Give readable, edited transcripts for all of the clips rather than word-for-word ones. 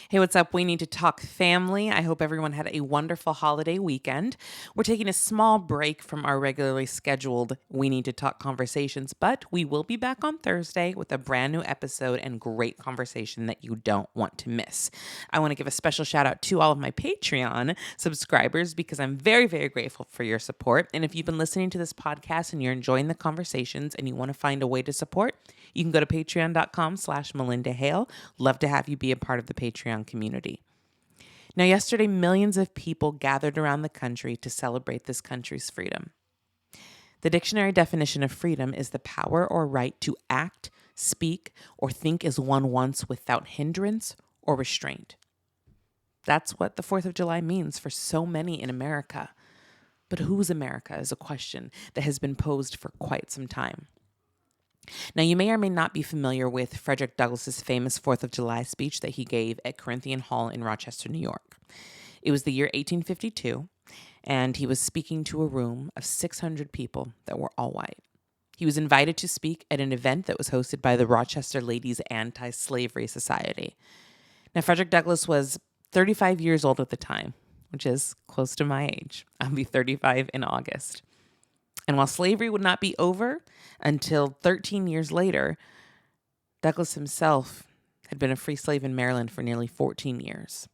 Hey, what's up? We need to talk family. I hope everyone had a wonderful holiday weekend. We're taking a small break from our regularly scheduled We Need to Talk conversations, but we will be back on Thursday with a brand new episode and great conversation that you don't want to miss. I want to give a special shout out to all of my Patreon subscribers because I'm very, very grateful for your support. And if you've been listening to this podcast and you're enjoying the conversations and you want to find a way to support, you can go to patreon.com/Malynda Hale. Love to have you be a part of the Patreon community. Now, yesterday, millions of people gathered around the country to celebrate this country's freedom. The dictionary definition of freedom is the power or right to act, speak, or think as one wants without hindrance or restraint. That's what the 4th of July means for so many in America. But whose America is a question that has been posed for quite some time. Now, you may or may not be familiar with Frederick Douglass's famous 4th of July speech that he gave at Corinthian Hall in Rochester, New York. It was the year 1852, and he was speaking to a room of 600 people that were all white. He was invited to speak at an event that was hosted by the Rochester Ladies Anti-Slavery Society. Now, Frederick Douglass was 35 years old at the time, which is close to my age. I'll be 35 in August. And while slavery would not be over until 13 years later, Douglass himself had been a free slave in Maryland for nearly 14 years.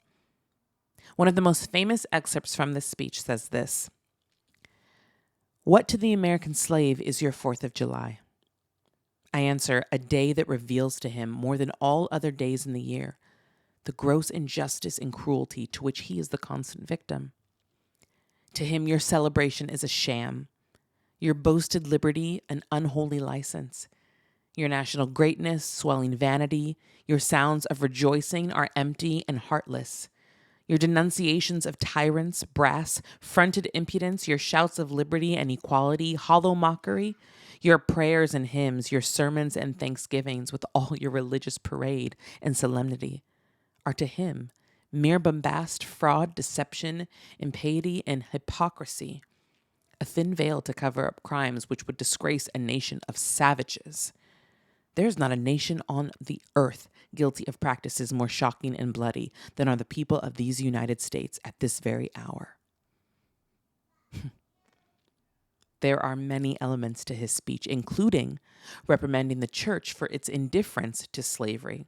One of the most famous excerpts from this speech says this: "What to the American slave is your 4th of July? I answer, a day that reveals to him more than all other days in the year the gross injustice and cruelty to which he is the constant victim. To him, your celebration is a sham. Your boasted liberty, an unholy license. Your national greatness, swelling vanity. Your sounds of rejoicing are empty and heartless. Your denunciations of tyrants, brass, fronted impudence, your shouts of liberty and equality, hollow mockery. Your prayers and hymns, your sermons and thanksgivings with all your religious parade and solemnity are to him mere bombast, fraud, deception, impiety, and hypocrisy. A thin veil to cover up crimes which would disgrace a nation of savages. There is not a nation on the earth guilty of practices more shocking and bloody than are the people of these United States at this very hour." There are many elements to his speech, including reprimanding the church for its indifference to slavery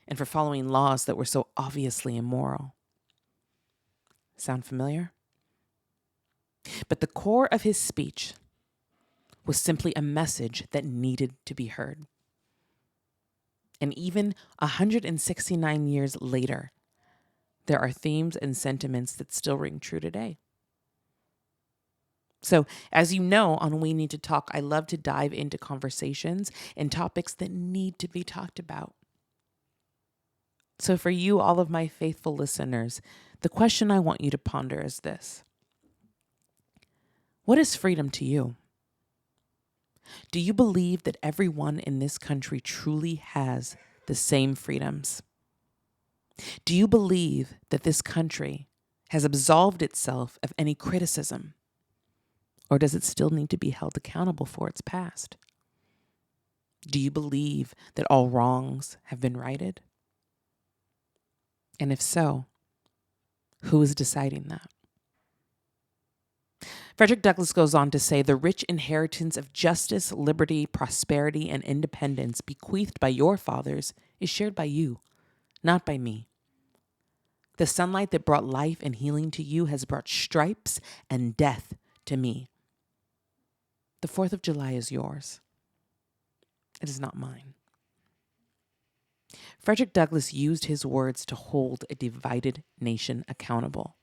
and for following laws that were so obviously immoral. Sound familiar? But the core of his speech was simply a message that needed to be heard. And even 169 years later, there are themes and sentiments that still ring true today. So, as you know, on We Need to Talk, I love to dive into conversations and topics that need to be talked about. So for you, all of my faithful listeners, the question I want you to ponder is this: what is freedom to you? Do you believe that everyone in this country truly has the same freedoms? Do you believe that this country has absolved itself of any criticism? Or does it still need to be held accountable for its past? Do you believe that all wrongs have been righted? And if so, who is deciding that? Frederick Douglass goes on to say, "The rich inheritance of justice, liberty, prosperity, and independence bequeathed by your fathers is shared by you, not by me. The sunlight that brought life and healing to you has brought stripes and death to me. The 4th of July is yours. It is not mine." Frederick Douglass used his words to hold a divided nation accountable.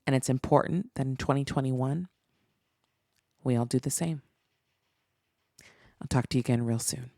And it's important that in 2021, we all do the same. I'll talk to you again real soon.